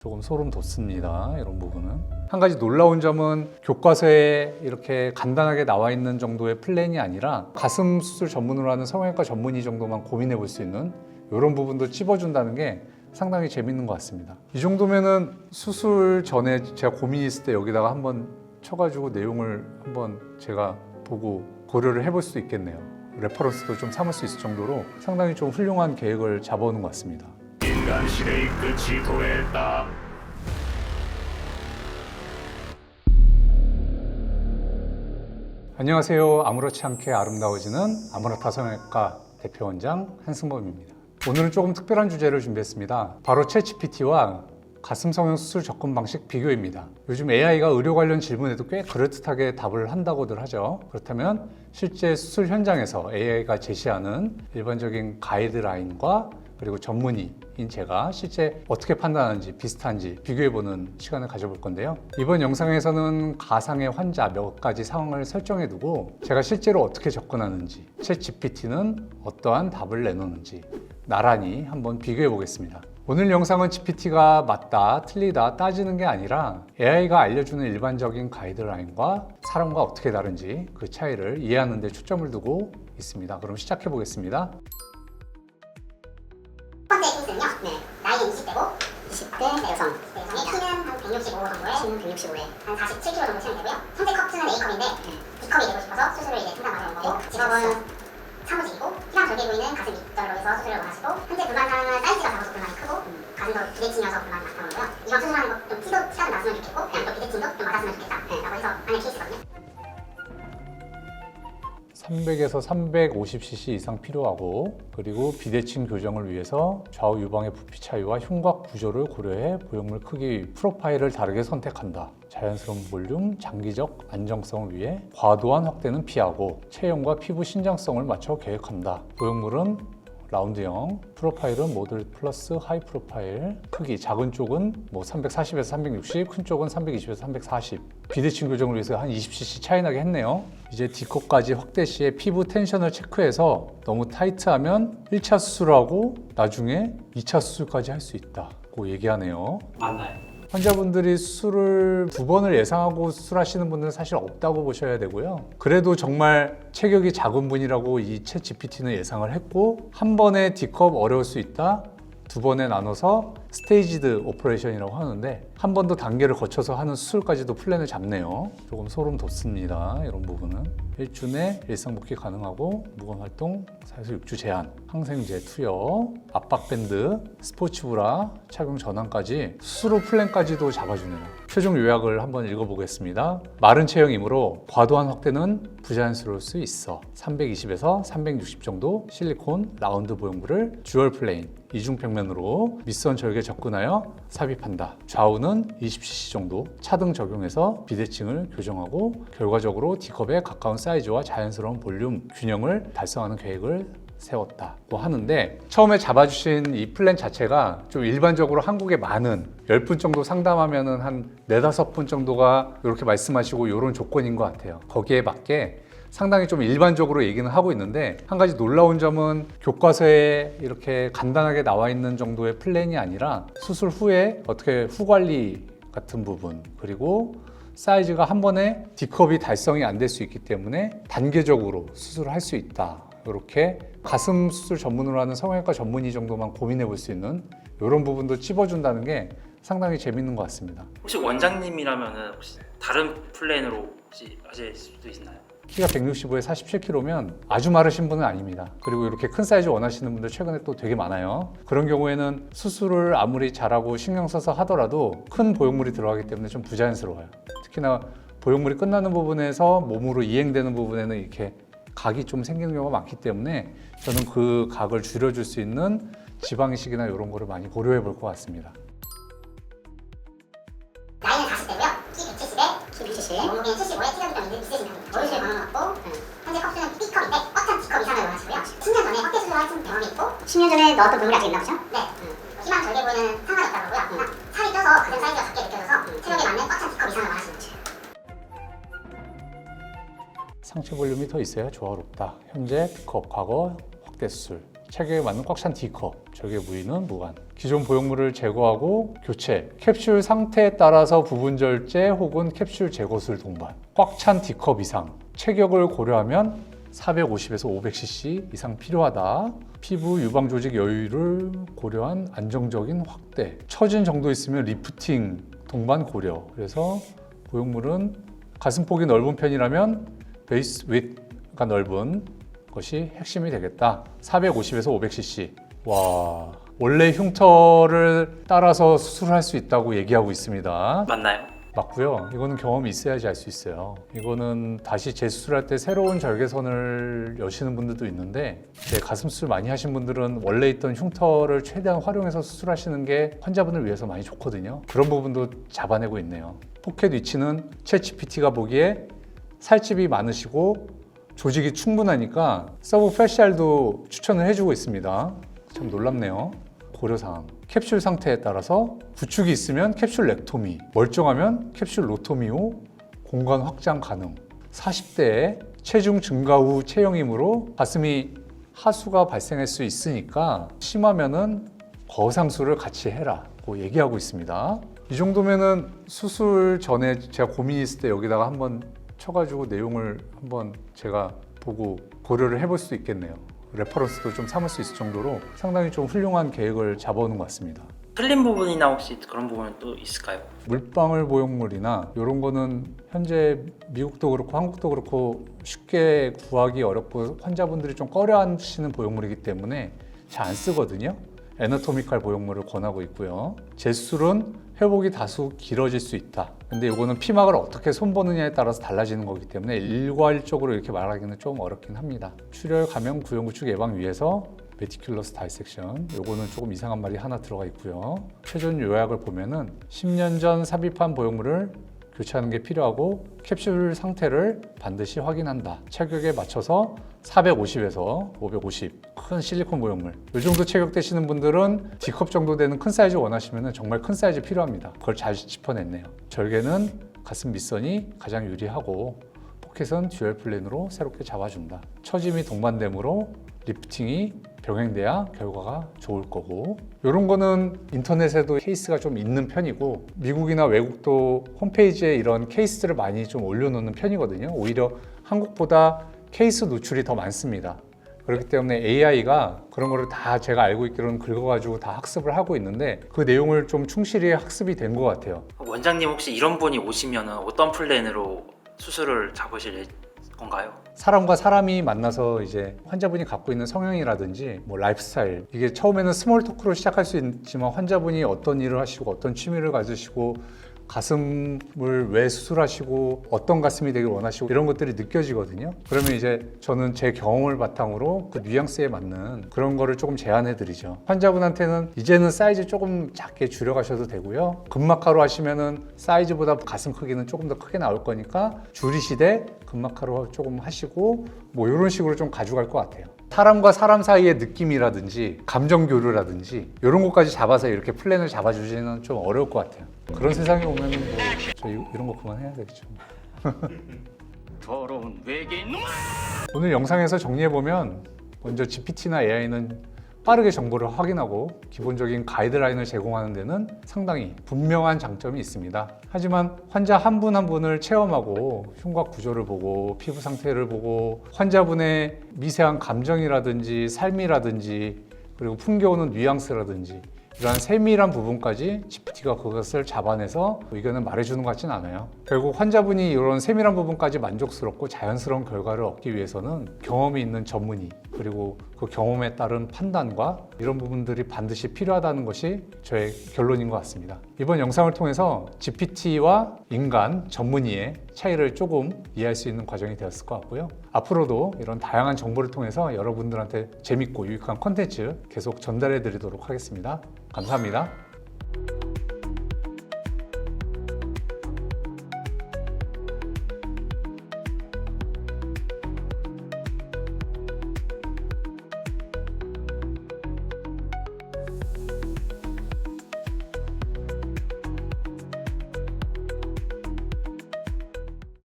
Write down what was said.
조금 소름 돋습니다. 이런 부분은. 한 가지 놀라운 점은 교과서에 이렇게 간단하게 나와 있는 정도의 플랜이 아니라 가슴 수술 전문으로 하는 성형외과 전문의 정도만 고민해 볼 수 있는 이런 부분도 찝어준다는 게 상당히 재밌는 것 같습니다. 이 정도면은 수술 전에 제가 고민이 있을 때 여기다가 한번 쳐가지고 내용을 한번 제가 보고 고려를 해볼 수도 있겠네요. 레퍼런스도 좀 삼을 수 있을 정도로 상당히 좀 훌륭한 계획을 잡아오는 것 같습니다. 인간 시대의 끝이 도래했다. 안녕하세요. 아무렇지 않게 아름다워지는 아무렇다 성형외과 대표원장 한승범입니다. 오늘은 조금 특별한 주제를 준비했습니다. 바로 챗GPT와 가슴 성형 수술 접근 방식 비교입니다. 요즘 AI가 의료 관련 질문에도 꽤 그럴듯하게 답을 한다고들 하죠. 그렇다면 실제 수술 현장에서 AI가 제시하는 일반적인 가이드라인과 그리고 전문의인 제가 실제 어떻게 판단하는지 비슷한지 비교해보는 시간을 가져볼 건데요. 이번 영상에서는 가상의 환자 몇 가지 상황을 설정해두고 제가 실제로 어떻게 접근하는지, 챗GPT는 어떠한 답을 내놓는지 나란히 한번 비교해보겠습니다. 오늘 영상은 GPT가 맞다, 틀리다 따지는 게 아니라 AI가 알려주는 일반적인 가이드라인과 사람과 어떻게 다른지 그 차이를 이해하는 데 초점을 두고 있습니다. 그럼 시작해보겠습니다. 첫 번째 케이스는요. 나이는 20대고 20대 여성. 키는 한 165 정도에 키는 165에 한 47kg 정도 체중이 되고요. 현재 컵수는 A컵인데 B컵이 되고 싶어서 수술을 이제 상담하러 온 거고 직업은 사무직이고 피랑 절개 부위는 가슴 밑점으로 해서 수술을 원하시고 현재 불만 사항은 사이즈가 작아서 불만이 크고 가슴도 비대칭이어서 불만이 많다는 거고요. 이번 수술하는 것 좀 티도 시간이 났으면 좋겠고 그냥 또 비대칭도 좀 맞았으면 좋겠다 라고 해서 하는 케이스거든요. 300에서 350cc 이상 필요하고 그리고 비대칭 교정을 위해서 좌우 유방의 부피 차이와 흉곽 구조를 고려해 보형물 크기 프로파일을 다르게 선택한다. 자연스러운 볼륨, 장기적 안정성을 위해 과도한 확대는 피하고 체형과 피부 신장성을 맞춰 계획한다. 보형물은 라운드형, 프로파일은 모델 플러스 하이 프로파일, 크기 작은 쪽은 340에서 360, 큰 쪽은 320에서 340. 비대칭 교정을 위해서 한 20cc 차이 나게 했네요. 이제 D컷까지 확대 시에 피부 텐션을 체크해서 너무 타이트하면 1차 수술하고 나중에 2차 수술까지 할 수 있다고 얘기하네요. 맞나요? 환자분들이 수술을 2번을 예상하고 수술하시는 분들은 사실 없다고 보셔야 되고요. 그래도 정말 체격이 작은 분이라고 이 챗GPT는 예상을 했고 한 번에 D컵 어려울 수 있다. 2번에 나눠서 스테이지드 오퍼레이션이라고 하는데 한 번 더 단계를 거쳐서 하는 수술까지도 플랜을 잡네요. 조금 소름 돋습니다. 이런 부분은. 1주 내 일상 복귀 가능하고 무건 활동 4에서 6주 제한, 항생제 투여, 압박밴드, 스포츠 브라 착용 전환까지 수술 후 플랜까지도 잡아주네요. 최종 요약을 한번 읽어보겠습니다. 마른 체형이므로 과도한 확대는 부자연스러울 수 있어. 320에서 360 정도 실리콘 라운드 보형물을 듀얼 플레인 이중평면으로 밑선 절개 접근하여 삽입한다. 좌우는 20cc 정도 차등 적용해서 비대칭을 교정하고 결과적으로 D컵에 가까운 사이즈와 자연스러운 볼륨 균형을 달성하는 계획을 세웠다고 하는데 처음에 잡아주신 이 플랜 자체가 좀 일반적으로 한국에 많은 10분 정도 상담하면 한 4, 5분 정도가 이렇게 말씀하시고 이런 조건인 것 같아요. 거기에 맞게 상당히 좀 일반적으로 얘기는 하고 있는데 한 가지 놀라운 점은 교과서에 이렇게 간단하게 나와 있는 정도의 플랜이 아니라 수술 후에 어떻게 후관리 같은 부분 그리고 사이즈가 한 번에 D컵이 달성이 안 될 수 있기 때문에 단계적으로 수술을 할 수 있다. 이렇게 가슴 수술 전문으로 하는 성형외과 전문의 정도만 고민해 볼 수 있는 이런 부분도 찝어준다는 게 상당히 재밌는 것 같습니다. 혹시 원장님이라면 혹시 다른 플랜으로 혹시 하실 수도 있나요? 키가 165에 47kg면 아주 마르신 분은 아닙니다. 그리고 이렇게 큰 사이즈 원하시는 분들 최근에 또 되게 많아요. 그런 경우에는 수술을 아무리 잘하고 신경 써서 하더라도 큰 보형물이 들어가기 때문에 좀 부자연스러워요. 특히나 보형물이 끝나는 부분에서 몸으로 이행되는 부분에는 이렇게 각이 좀 생기는 경우가 많기 때문에 저는 그 각을 줄여줄 수 있는 지방이식이나 이런 거를 많이 고려해 볼 것 같습니다. 나이는 40대고요. 키 170에 몸무게는 75에 체격이 있으신 편입니다. 어르신을 권해놨고 현재 컵수는 B컵인데 꽉찬 D컵 이상을 원하시고요. 10년 전에 확대 수술을 하신 경험이 있고 10년 전에 넣었던 보형물이 아직 있나 보죠? 네. 키만 절개 부위는 상관이 없다고 그러고요. 살이 쪄서 가슴 사이즈가 작게 느껴져서 체격에 맞는 꽉찬 D컵 이상을 원하시는 거죠. 상체 볼륨이 더 있어야 조화롭다. 현재 B컵, 과거 확대 수술. 체격에 맞는 꽉 찬 D컵, 절개 부위는 무관. 기존 보형물을 제거하고 교체, 캡슐 상태에 따라서 부분 절제 혹은 캡슐 제거술 동반. 꽉 찬 D컵 이상, 체격을 고려하면 450에서 500cc 이상 필요하다. 피부 유방 조직 여유를 고려한 안정적인 확대. 처진 정도 있으면 리프팅 동반 고려. 그래서 보형물은 가슴폭이 넓은 편이라면 베이스 윗가 넓은 것이 핵심이 되겠다. 450에서 500cc. 와, 원래 흉터를 따라서 수술할 수 있다고 얘기하고 있습니다. 맞나요? 맞고요. 이거는 경험이 있어야지 알 수 있어요. 이거는 다시 재수술할 때 새로운 절개선을 여시는 분들도 있는데, 가슴 수술 많이 하신 분들은 원래 있던 흉터를 최대한 활용해서 수술하시는 게 환자분을 위해서 많이 좋거든요. 그런 부분도 잡아내고 있네요. 포켓 위치는 챗GPT가 보기에 살집이 많으시고 조직이 충분하니까 서브 패시알도 추천을 해주고 있습니다. 참 놀랍네요. 고려사항. 캡슐 상태에 따라서 부축이 있으면 캡슐 렉토미, 멀쩡하면 캡슐 로토미 후 공간 확장 가능. 40대에 체중 증가 후 체형이므로 가슴이 하수가 발생할 수 있으니까 심하면은 거상술을 같이 해라고 얘기하고 있습니다. 이 정도면은 수술 전에 제가 고민이 있을 때 여기다가 한번 쳐가지고 내용을 한번 제가 보고 고려를 해볼 수도 있겠네요. 레퍼런스도 좀 삼을 수 있을 정도로 상당히 좀 훌륭한 계획을 잡아오는 것 같습니다. 틀린 부분이나 혹시 그런 부분은 또 있을까요? 물방울 보형물이나 이런 거는 현재 미국도 그렇고 한국도 그렇고 쉽게 구하기 어렵고 환자분들이 좀 꺼려 하시는 보형물이기 때문에 잘 안 쓰거든요. 애너토미컬 보형물을 권하고 있고요. 재수술은 회복이 다소 길어질 수 있다. 근데 이거는 피막을 어떻게 손보느냐에 따라서 달라지는 거기 때문에 일괄적으로 이렇게 말하기는 좀 어렵긴 합니다. 출혈, 감염, 구형 구축 예방 위해서 메티큘러스 다이섹션, 요거는 조금 이상한 말이 하나 들어가 있고요. 최종 요약을 보면은 10년 전 삽입한 보형물을 교체하는 게 필요하고 캡슐 상태를 반드시 확인한다. 체격에 맞춰서 450에서 550 큰 실리콘 보형물. 이 정도 체격 되시는 분들은 D컵 정도 되는 큰 사이즈 원하시면 정말 큰 사이즈 필요합니다. 그걸 잘 짚어냈네요. 절개는 가슴 밑선이 가장 유리하고 포켓은 듀얼 플랜으로 새롭게 잡아준다. 처짐이 동반되므로 리프팅이 병행돼야 결과가 좋을 거고, 이런 거는 인터넷에도 케이스가 좀 있는 편이고 미국이나 외국도 홈페이지에 이런 케이스를 많이 좀 올려놓는 편이거든요. 오히려 한국보다 케이스 노출이 더 많습니다. 그렇기 때문에 AI가 그런 거를 다 제가 알고 있기로는 긁어가지고 다 학습을 하고 있는데 그 내용을 좀 충실히 학습이 된 것 같아요. 원장님 혹시 이런 분이 오시면 어떤 플랜으로 수술을 잡으실 건가요? 사람과 사람이 만나서 이제 환자분이 갖고 있는 성향이라든지 뭐 라이프 스타일, 이게 처음에는 스몰 토크로 시작할 수 있지만 환자분이 어떤 일을 하시고 어떤 취미를 가지시고 가슴을 왜 수술하시고 어떤 가슴이 되길 원하시고 이런 것들이 느껴지거든요. 그러면 이제 저는 제 경험을 바탕으로 그 뉘앙스에 맞는 그런 거를 조금 제안해 드리죠. 환자분한테는 이제는 사이즈 조금 작게 줄여가셔도 되고요. 근막하로 하시면은 사이즈보다 가슴 크기는 조금 더 크게 나올 거니까 줄이시되 근막하로 조금 하시고 뭐 이런 식으로 좀 가져갈 것 같아요. 사람과 사람 사이의 느낌이라든지 감정 교류라든지 이런 것까지 잡아서 이렇게 플랜을 잡아주지는 좀 어려울 것 같아요. 그런 세상에 오면 뭐 저희 이런 거 그만해야 되겠죠. 더러운 외계인 놈아! 오늘 영상에서 정리해보면 먼저 GPT나 AI는 빠르게 정보를 확인하고 기본적인 가이드라인을 제공하는 데는 상당히 분명한 장점이 있습니다. 하지만 환자 한 분 한 분을 체험하고 흉곽 구조를 보고 피부 상태를 보고 환자분의 미세한 감정이라든지 삶이라든지 그리고 풍겨오는 뉘앙스라든지 이러한 세밀한 부분까지 GPT가 그것을 잡아내서 의견을 말해주는 것 같진 않아요. 결국 환자분이 이런 세밀한 부분까지 만족스럽고 자연스러운 결과를 얻기 위해서는 경험이 있는 전문의 그리고 그 경험에 따른 판단과 이런 부분들이 반드시 필요하다는 것이 저의 결론인 것 같습니다. 이번 영상을 통해서 GPT와 인간 전문의의 차이를 조금 이해할 수 있는 과정이 되었을 것 같고요. 앞으로도 이런 다양한 정보를 통해서 여러분들한테 재밌고 유익한 콘텐츠 계속 전달해 드리도록 하겠습니다. 감사합니다.